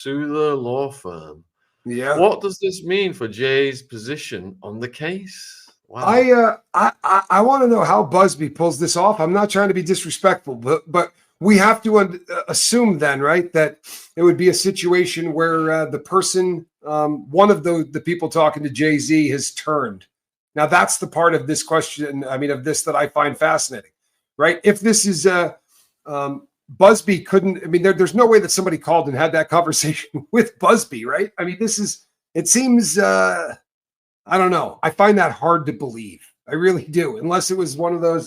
sue the law firm. Yeah. What does this mean for Jay's position on the case? Wow. I want to know how Buzbee pulls this off. I'm not trying to be disrespectful, but we have to assume then, right, that it would be a situation where the person, one of the people talking to Jay Z, has turned. Now that's the part of this question. I mean, of this that I find fascinating, right? If this is Buzbee couldn't. I mean, there's no way that somebody called and had that conversation with Buzbee, right? I mean, this is. It seems. I don't know. I find that hard to believe. I really do, unless it was one of those,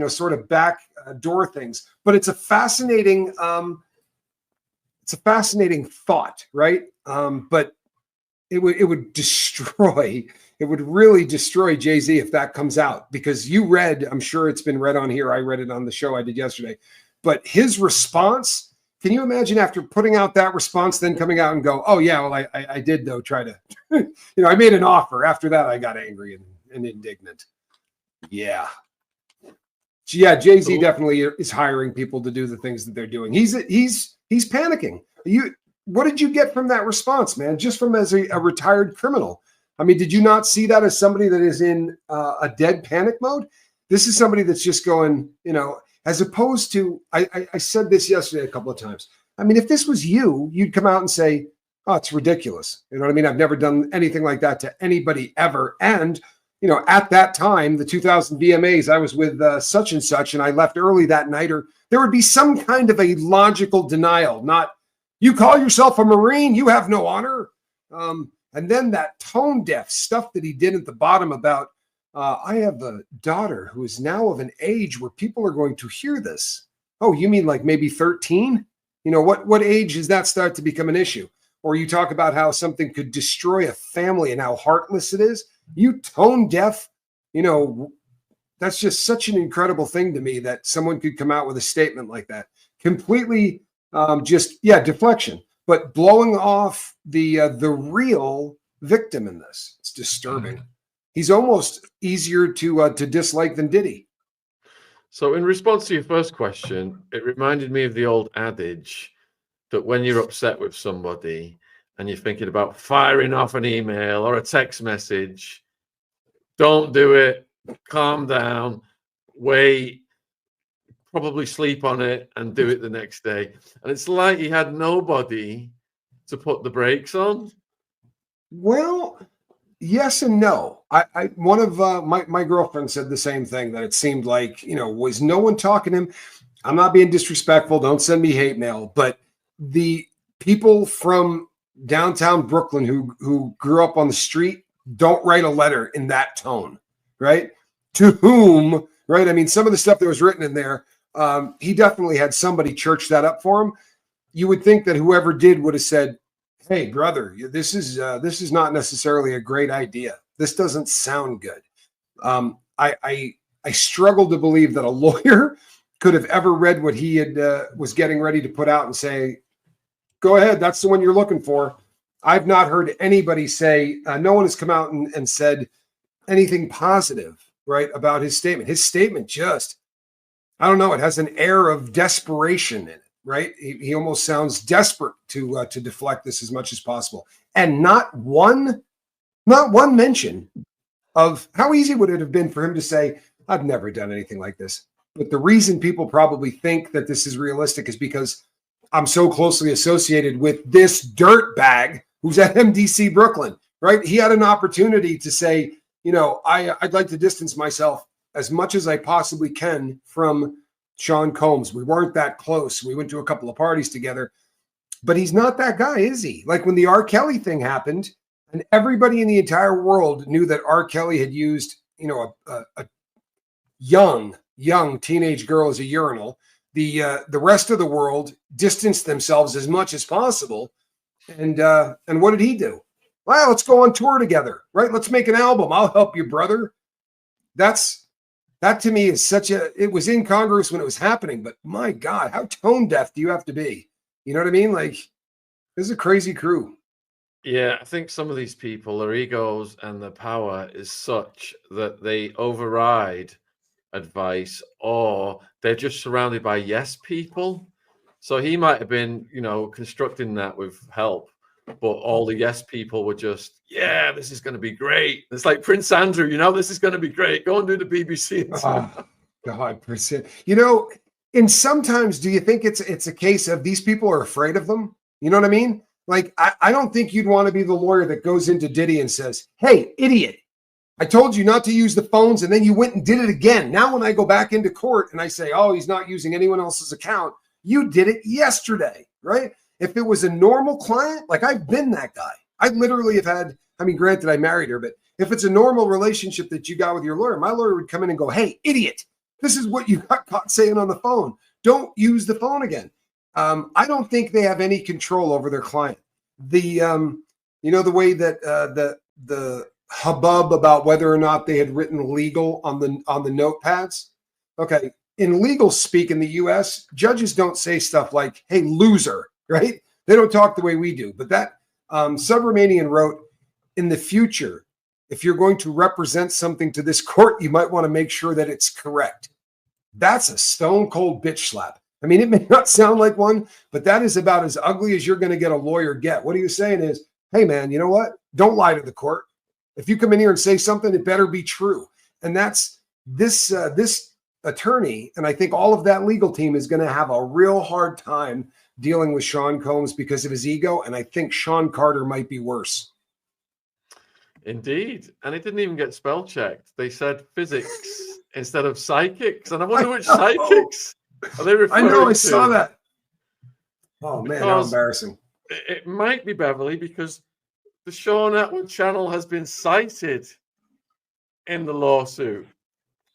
sort of back door things. But it's a fascinating thought, right? But it would destroy. It would really destroy Jay Z if that comes out, because you read. I'm sure it's been read on here. I read it on the show I did yesterday. But his response. Can you imagine after putting out that response, then coming out and go, oh, yeah, well, I did, though, try to, I made an offer. After that, I got angry and indignant. Yeah. Yeah, Jay Z definitely is hiring people to do the things that they're doing. He's panicking. What did you get from that response, man? Just from as a retired criminal. I mean, did you not see that as somebody that is in a dead panic mode? This is somebody that's just going, as opposed to, I said this yesterday a couple of times. I mean, if this was you, you'd come out and say, oh, it's ridiculous. You know what I mean? I've never done anything like that to anybody ever. And, at that time, the 2000 VMAs, I was with such and such, and I left early that night, or there would be some kind of a logical denial, not, you call yourself a Marine, you have no honor. And then that tone deaf stuff that he did at the bottom about, I have a daughter who is now of an age where people are going to hear this. Oh, you mean like maybe 13? What age does that start to become an issue? Or you talk about how something could destroy a family and how heartless it is. You tone deaf, that's just such an incredible thing to me that someone could come out with a statement like that. Completely deflection, but blowing off the real victim in this. It's disturbing. He's almost easier to dislike than Diddy. So in response to your first question, it reminded me of the old adage that when you're upset with somebody and you're thinking about firing off an email or a text message, don't do it, calm down, wait, probably sleep on it and do it the next day. And it's like he had nobody to put the brakes on. Well, yes and no. One of my girlfriend said the same thing, that it seemed like, was no one talking to him? I'm not being disrespectful. Don't send me hate mail. But the people from downtown Brooklyn who grew up on the street don't write a letter in that tone, right? To whom, right? I mean, some of the stuff that was written in there, he definitely had somebody church that up for him. You would think that whoever did would have said, hey, brother, this is not necessarily a great idea. This doesn't sound good. I struggle to believe that a lawyer could have ever read what he had was getting ready to put out and say, go ahead, that's the one you're looking for. I've not heard anybody say, no one has come out and said anything positive, right, about his statement. His statement just, I don't know, it has an air of desperation in it. Right, he almost sounds desperate to deflect this as much as possible, and not one mention of how easy would it have been for him to say, "I've never done anything like this." But the reason people probably think that this is realistic is because I'm so closely associated with this dirtbag who's at MDC Brooklyn. Right, he had an opportunity to say, I'd like to distance myself as much as I possibly can from Shaun Combs. We weren't that close. We went to a couple of parties together, but he's not that guy, is he? Like when the R. Kelly thing happened and everybody in the entire world knew that R. Kelly had used, a young teenage girl as a urinal. The rest of the world distanced themselves as much as possible. And what did he do? Well, let's go on tour together, right? Let's make an album. I'll help you, brother. That to me is it was incongruous when it was happening, but my God, how tone deaf do you have to be? You know what I mean? Like, this is a crazy crew. Yeah, I think some of these people, their egos and their power is such that they override advice, or they're just surrounded by yes people So he might have been, constructing that with help, but all the yes people were just, yeah, this is going to be great. It's like Prince Andrew, this is going to be great. Go and do the BBC. Oh, God, percent. And sometimes do you think it's a case of these people are afraid of them? You know what I mean? Like, I don't think you'd want to be the lawyer that goes into Diddy and says, hey, idiot, I told you not to use the phones, and then you went and did it again. Now when I go back into court and I say, oh, he's not using anyone else's account, you did it yesterday, right? If it was a normal client, like I've been that guy. I literally have had, granted I married her, but if it's a normal relationship that you got with your lawyer, my lawyer would come in and go, hey, idiot, this is what you got caught saying on the phone. Don't use the phone again. I don't think they have any control over their client. The way that the hubbub about whether or not they had written legal on the notepads. Okay, in legal speak in the U.S., judges don't say stuff like, "Hey, loser," right? They don't talk the way we do. But that Subramanian wrote, in the future, if you're going to represent something to this court, you might want to make sure that it's correct. That's a stone cold bitch slap. It may not sound like one, but that is about as ugly as you're going to get a lawyer get. What he was saying is, hey, man, you know what? Don't lie to the court. If you come in here and say something, it better be true. And that's this attorney, and I think all of that legal team is going to have a real hard time dealing with Sean Combs because of his ego, and I think Sean Carter might be worse. Indeed. And it didn't even get spell checked. They said physics instead of psychics. And I wonder which psychics are they referring to? I saw that. Oh, man, how embarrassing. It might be Beverly because the Shaun Atwood channel has been cited in the lawsuit.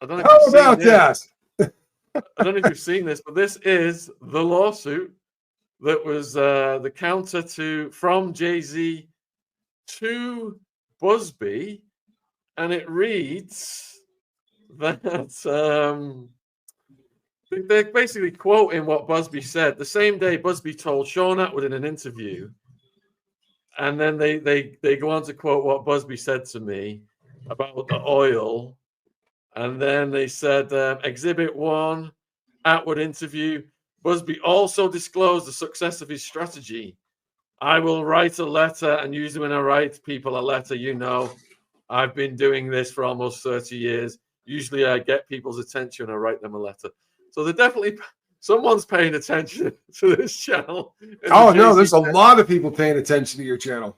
I don't know if How about that? I don't know if you've seen this, but this is the lawsuit that was the counter from Jay Z to Buzbee, and it reads that they're basically quoting what Buzbee said. The same day, Buzbee told Shaun Atwood in an interview, and then they go on to quote what Buzbee said to me about the oil, and then they said, Exhibit 1, Atwood interview, Buzbee also disclosed the success of his strategy. I will write a letter, and usually when I write people a letter, I've been doing this for almost 30 years. Usually I get people's attention, I write them a letter. So they're definitely, someone's paying attention to this channel. Oh, no, there's a lot of people paying attention to your channel.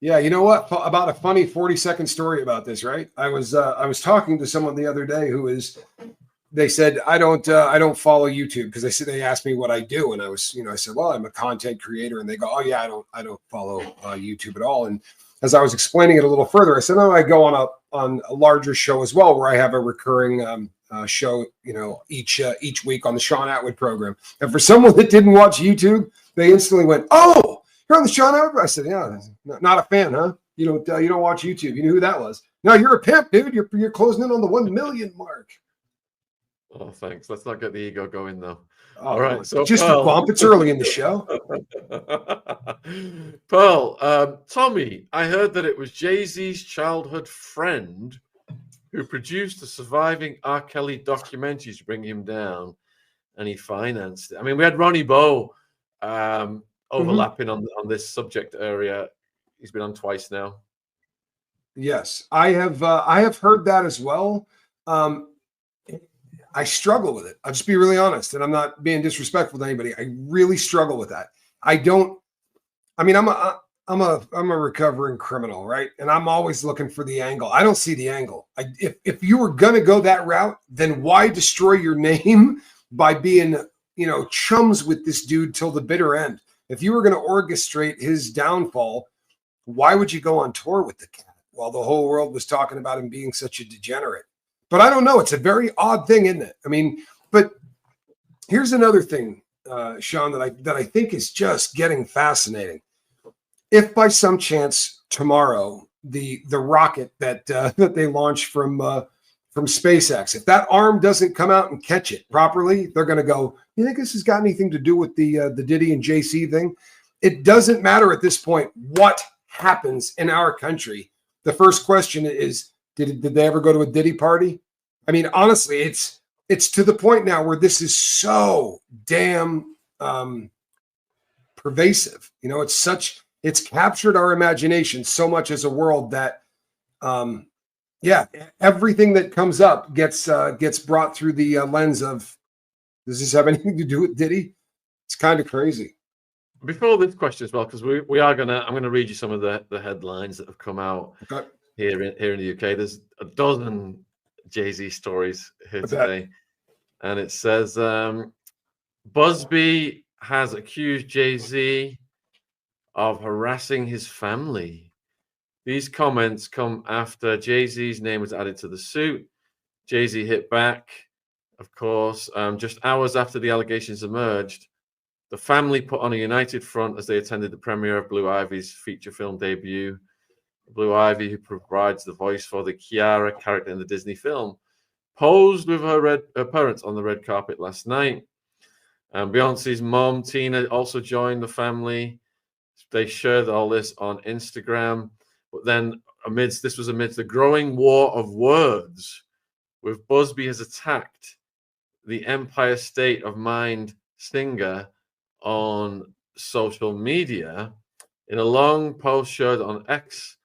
Yeah, you know what? About a funny 40-second story about this, right? I was talking to someone the other day they said, I don't follow YouTube because they asked me what I do. And I said, well, I'm a content creator. And they go, oh yeah, I don't follow YouTube at all. And as I was explaining it a little further, I said, no, I go on a larger show as well, where I have a recurring show, each week on the Shaun Atwood program. And for someone that didn't watch YouTube, they instantly went, oh, you're on the Shaun Atwood? I said, yeah, not a fan, huh? You don't watch YouTube. You knew who that was. No, you're a pimp, dude. You're closing in on the 1 million mark. Oh, thanks. Let's not get the ego going, though. Oh, all right. So just a bump. It's early in the show. Pearl, Tommy, I heard that it was Jay-Z's childhood friend who produced the surviving R. Kelly documentaries to bring him down, and he financed it. We had Ronnie Bow overlapping on this subject area. He's been on twice now. Yes, I have heard that as well. I struggle with it. I'll just be really honest, and I'm not being disrespectful to anybody. I really struggle with that. I'm a recovering criminal, right? And I'm always looking for the angle. I don't see the angle. If you were gonna go that route, then why destroy your name by being, chums with this dude till the bitter end? If you were gonna orchestrate his downfall, why would you go on tour with the cat while the whole world was talking about him being such a degenerate? But I don't know. It's a very odd thing, isn't it? But here's another thing, Shaun, that I think is just getting fascinating. If by some chance tomorrow the rocket that they launched from SpaceX, if that arm doesn't come out and catch it properly, they're going to go, you think this has got anything to do with the Diddy and JC thing? It doesn't matter at this point what happens in our country. The first question is, did they ever go to a Diddy party? Honestly, it's it's to the point now where this is so damn pervasive. You know, it's captured our imagination so much as a world that, everything that comes up gets brought through the lens of, does this have anything to do with Diddy? It's kind of crazy. Before this question as well, because I'm gonna read you some of the headlines that have come out here in the UK. There's a dozen Jay Z stories here today, and it says Buzbee has accused Jay Z of harassing his family. These comments come after Jay Z's name was added to the suit. Jay Z hit back, of course, just hours after the allegations emerged. The family put on a united front as they attended the premiere of Blue Ivy's feature film debut. Blue Ivy, who provides the voice for the Kiara character in the Disney film, posed with her parents on the red carpet last night. Beyonce's mom, Tina, also joined the family. They shared all this on Instagram. But then amidst the growing war of words, with Buzbee has attacked the Empire State of Mind singer on social media. In a long post shared on X,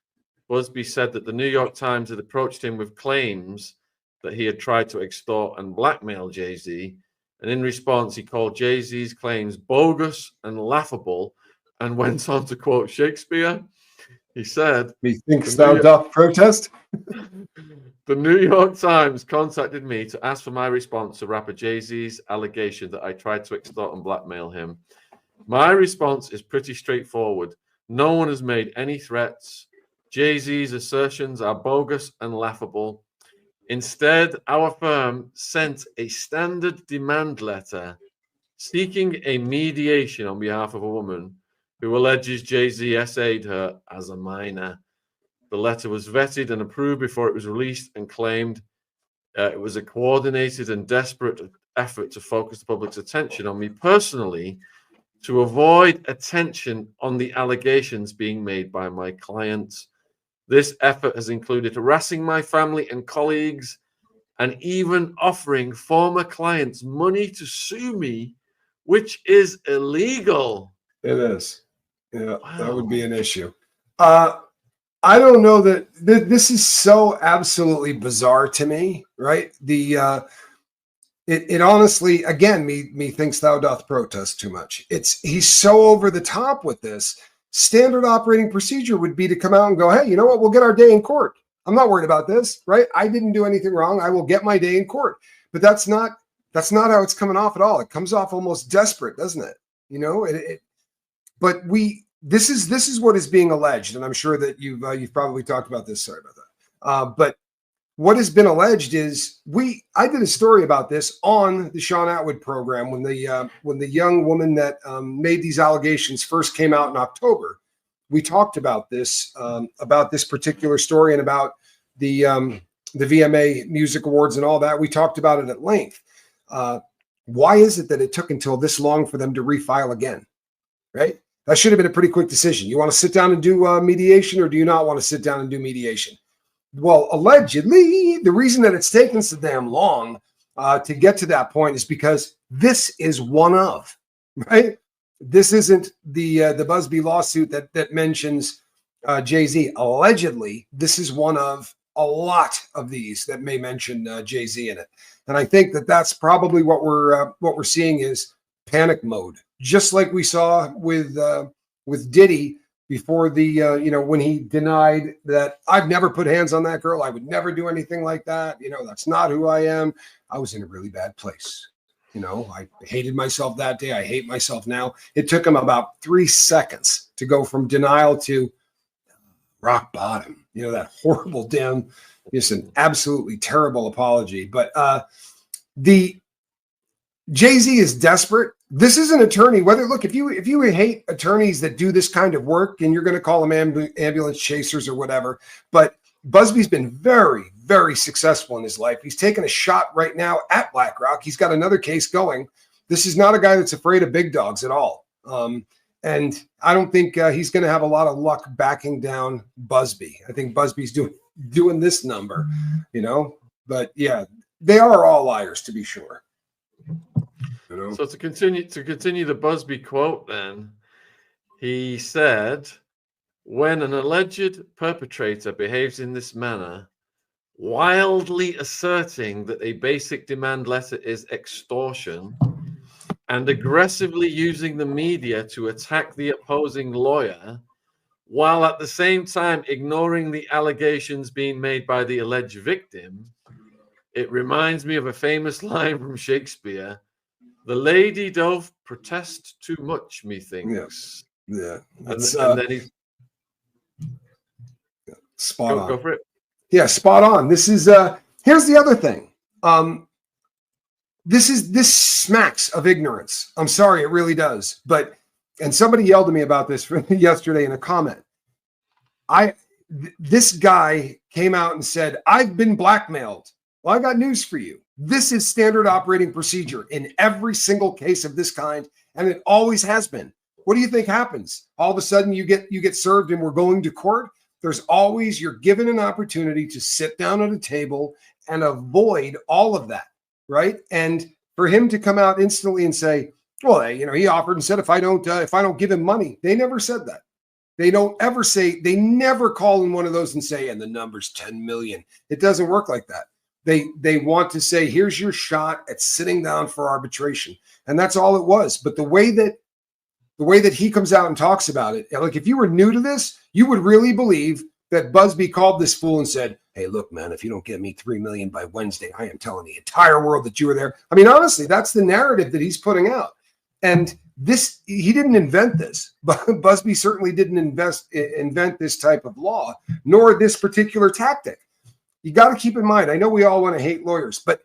Buzbee said that the New York Times had approached him with claims that he had tried to extort and blackmail Jay Z. And in response, he called Jay Z's claims bogus and laughable and went on to quote Shakespeare. He said, "Methinks thou doth protest?" The New York Times contacted me to ask for my response to rapper Jay Z's allegation that I tried to extort and blackmail him. My response is pretty straightforward. No one has made any threats. Jay Z's assertions are bogus and laughable. Instead, our firm sent a standard demand letter seeking a mediation on behalf of a woman who alleges Jay Z essayed her as a minor. The letter was vetted and approved before it was released and claimed it was a coordinated and desperate effort to focus the public's attention on me personally to avoid attention on the allegations being made by my clients. This effort has included harassing my family and colleagues and even offering former clients money to sue me, which is illegal. It is. Yeah, wow. That would be an issue. I don't know that this is so absolutely bizarre to me, right? It honestly, again, methinks thou doth protest too much. He's so over the top with this. Standard operating procedure would be to come out and go, hey, you know what? We'll get our day in court. I'm not worried about this, right? I didn't do anything wrong. I will get my day in court. But that's not how it's coming off at all. It comes off almost desperate, doesn't it? You know, but this is what is being alleged, and I'm sure that you've probably talked about this. Sorry about that. But what has been alleged is I did a story about this on the Shaun Atwood program when the young woman that made these allegations first came out in October. We talked about this particular story and about the VMA Music Awards and all that. We talked about it at length. Why is it that it took until this long for them to refile again? Right? That should have been a pretty quick decision. You want to sit down and do mediation, or do you not want to sit down and do mediation? Well, allegedly, the reason that it's taken so damn long to get to that point is because this is one of, right? This isn't the Buzbee lawsuit that mentions Jay Z. Allegedly, this is one of a lot of these that may mention Jay Z in it, and I think that that's probably what we're seeing is panic mode, just like we saw with Diddy before when he denied that I've never put hands on that girl. I would never do anything like that. That's not who I am. I was in a really bad place. I hated myself that day. I hate myself now. It took him about 3 seconds to go from denial to rock bottom. That horrible damn, just an absolutely terrible apology. But the Jay Z is desperate. This is an attorney. If you hate attorneys that do this kind of work, and you're going to call them ambulance chasers or whatever, but Buzbee's been very, very successful in his life. He's taken a shot right now at BlackRock. He's got another case going. This is not a guy that's afraid of big dogs at all. And I don't think he's going to have a lot of luck backing down Buzbee. I think Buzbee's doing this number, But yeah, they are all liars, to be sure. You know? So to continue the Buzbee quote, then he said, "When an alleged perpetrator behaves in this manner, wildly asserting that a basic demand letter is extortion, and aggressively using the media to attack the opposing lawyer, while at the same time ignoring the allegations being made by the alleged victim, it reminds me of a famous line from Shakespeare. The lady doth protest too much, methinks." Yeah. And then he spot on. Go for it. Yeah, spot on. This is here's the other thing. This smacks of ignorance. I'm sorry, it really does. But and somebody yelled at me about this yesterday in a comment. This guy came out and said, "I've been blackmailed." Well, I got news for you. This is standard operating procedure in every single case of this kind, and it always has been. What do you think happens? All of a sudden you get served and we're going to court. There's always, you're given an opportunity to sit down at a table and avoid all of that, right? And for him to come out instantly and say, well, he offered and said, if I don't give him money, they never said that. They don't ever say, they never call in one of those and say, and the number's 10 million. It doesn't work like that. They want to say, here's your shot at sitting down for arbitration. And that's all it was. But the way that he comes out and talks about it, like if you were new to this, you would really believe that Buzbee called this fool and said, hey, look, man, if you don't get me 3 million by Wednesday, I am telling the entire world that you were there. I mean, honestly, that's the narrative that he's putting out. And he didn't invent this. Buzbee certainly didn't invent this type of law, nor this particular tactic. You got to keep in mind, I know we all want to hate lawyers, but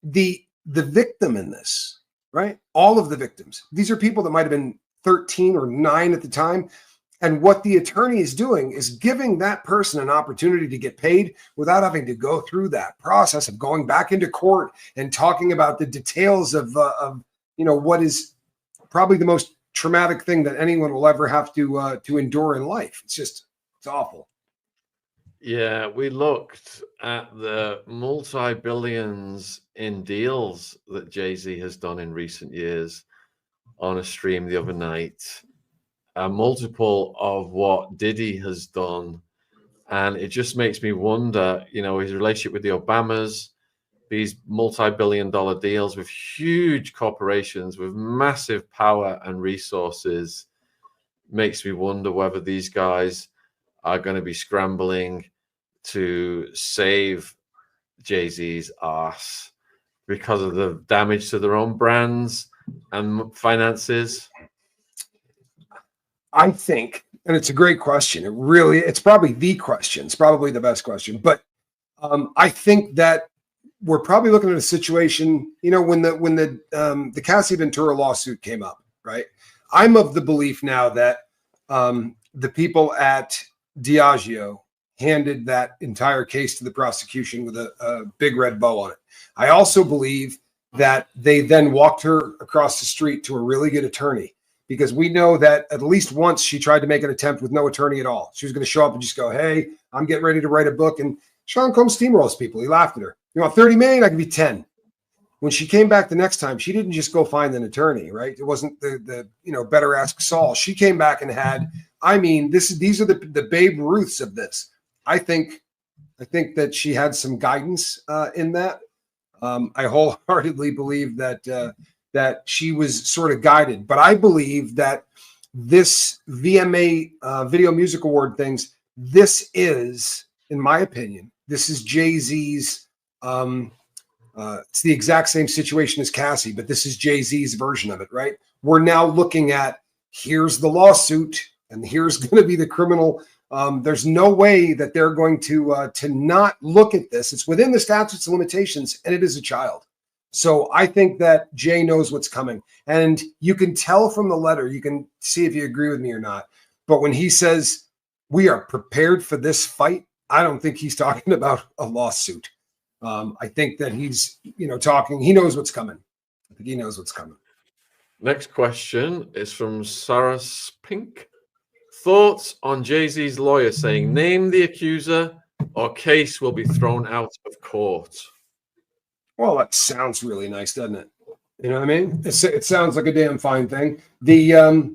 the victim in this, right? All of the victims, these are people that might have been 13 or 9 at the time. And what the attorney is doing is giving that person an opportunity to get paid without having to go through that process of going back into court and talking about the details of what is probably the most traumatic thing that anyone will ever have to endure in life. It's awful. Yeah, we looked at the multi-billions in deals that Jay Z has done in recent years on a stream the other night. A multiple of what Diddy has done. And it just makes me wonder, his relationship with the Obamas, these multi-billion-dollar deals with huge corporations with massive power and resources, makes me wonder whether these guys are going to be scrambling to save Jay-Z's ass because of the damage to their own brands and finances. I think, and it's a great question. It's probably the question. It's probably the best question. But I think that we're probably looking at a situation, when the Cassie Ventura lawsuit came up, right? I'm of the belief now that the people at Diageo handed that entire case to the prosecution with a big red bow on it. I also believe that they then walked her across the street to a really good attorney, because we know that at least once she tried to make an attempt with no attorney at all. She was going to show up and just go, hey, I'm getting ready to write a book. And Shaun Combs steamrolls people. He laughed at her. You want 30 million? I give you 10. When she came back the next time, she didn't just go find an attorney, right? It wasn't the better ask Saul. She came back and had, these are the Babe Ruths of this. I think that she had some guidance in that. I wholeheartedly believe that she was sort of guided, but I believe that this VMA Video Music Award things, this is, in my opinion, this is Jay-Z's. It's the exact same situation as Cassie, but this is Jay-Z's version of it, right? We're now looking at, here's the lawsuit and here's going to be the criminal. There's no way that they're going to not look at this. It's within the statutes of limitations, and it is a child. So I think that Jay knows what's coming. And you can tell from the letter, you can see if you agree with me or not. But when he says, we are prepared for this fight, I don't think he's talking about a lawsuit. I think that he's, talking, he knows what's coming. I think he knows what's coming. Next question is from Sarah Spink. Thoughts on Jay-Z's lawyer saying, name the accuser or case will be thrown out of court? Well, that sounds really nice, doesn't it? You know what I mean? It sounds like a damn fine thing. There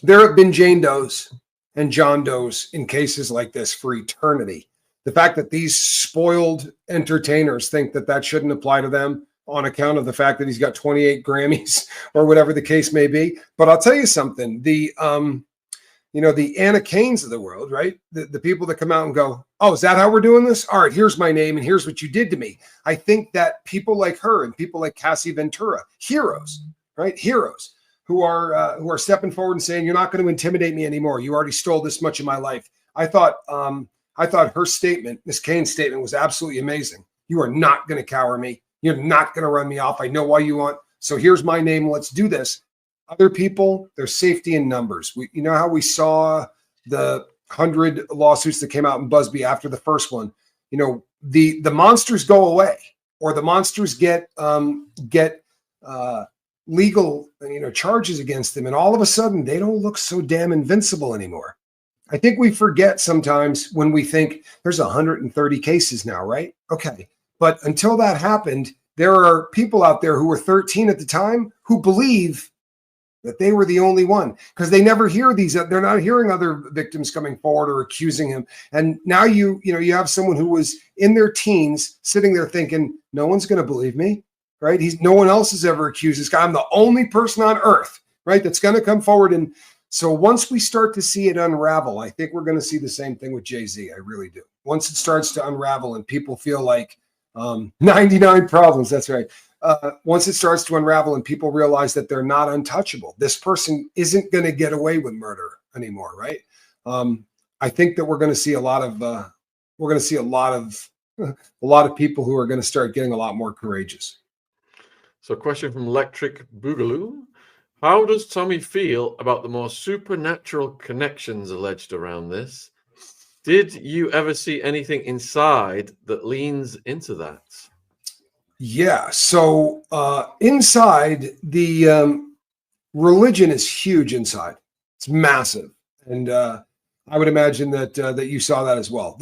have been Jane Does and John Does in cases like this for eternity. The fact that these spoiled entertainers think that shouldn't apply to them on account of the fact that he's got 28 Grammys or whatever the case may be. But I'll tell you something, the Anna Cains of the world, right? The people that come out and go, oh, is that how we're doing this? All right, here's my name and here's what you did to me. I think that people like her and people like Cassie Ventura, heroes, right? Heroes who are stepping forward and saying, you're not going to intimidate me anymore. You already stole this much of my life. I thought her statement, Miss Cain's statement, was absolutely amazing. You are not going to cower me. You're not going to run me off. I know why you want. So here's my name. Let's do this. Other people, there's safety in numbers. You know how we saw the 100 lawsuits that came out in Buzbee after the first one. You know, the monsters go away, or the monsters get legal, charges against them, and all of a sudden they don't look so damn invincible anymore. I think we forget sometimes when we think there's 130 cases now, right? Okay, but until that happened, there are people out there who were 13 at the time who believe that they were the only one, because they never hear they're not hearing other victims coming forward or accusing him. And now you have someone who was in their teens sitting there thinking, no one's going to believe me, right? No one else has ever accused this guy. I'm the only person on earth, right, that's going to come forward. And so once we start to see it unravel, I think we're going to see the same thing with Jay Z. I really do. Once it starts to unravel and people feel like 99 problems, that's right. Once it starts to unravel and people realize that they're not untouchable, this person isn't going to get away with murder anymore, right? I think that we're going to see a lot of people who are going to start getting a lot more courageous. So, a question from Electric Boogaloo: how does Tommy feel about the more supernatural connections alleged around this? Did you ever see anything inside that leans into that? Yeah. So inside, the religion is huge inside. It's massive. And I would imagine that you saw that as well.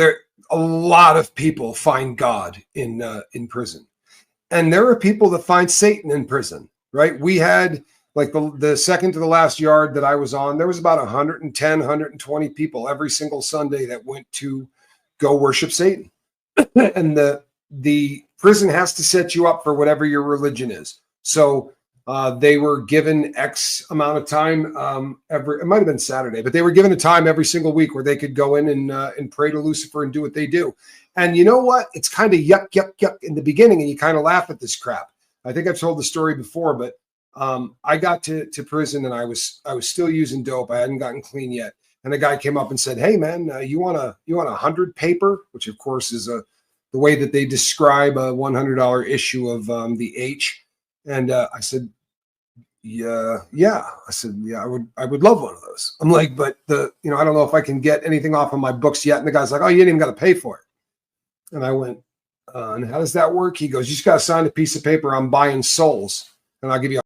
A lot of people find God in prison. And there are people that find Satan in prison, right? We had, like, the second to the last yard that I was on, there was about 110, 120 people every single Sunday that went to go worship Satan. And the prison has to set you up for whatever your religion is. So they were given X amount of time it might have been Saturday, but they were given a time every single week where they could go in and pray to Lucifer and do what they do. And you know what? It's kind of yuck in the beginning, and you kind of laugh at this crap. I think I've told the story before, but I got to prison and I was still using dope. I hadn't gotten clean yet. And a guy came up and said, "Hey man, you want a 100 paper?" Which of course is the way that they describe a $100 issue of the H. And I said, yeah. I said, yeah, I would love one of those. I'm like, but I don't know if I can get anything off of my books yet. And the guy's like, oh, you didn't even got to pay for it. And I went, and how does that work? He goes, you just got to sign a piece of paper. I'm buying souls, and I'll give you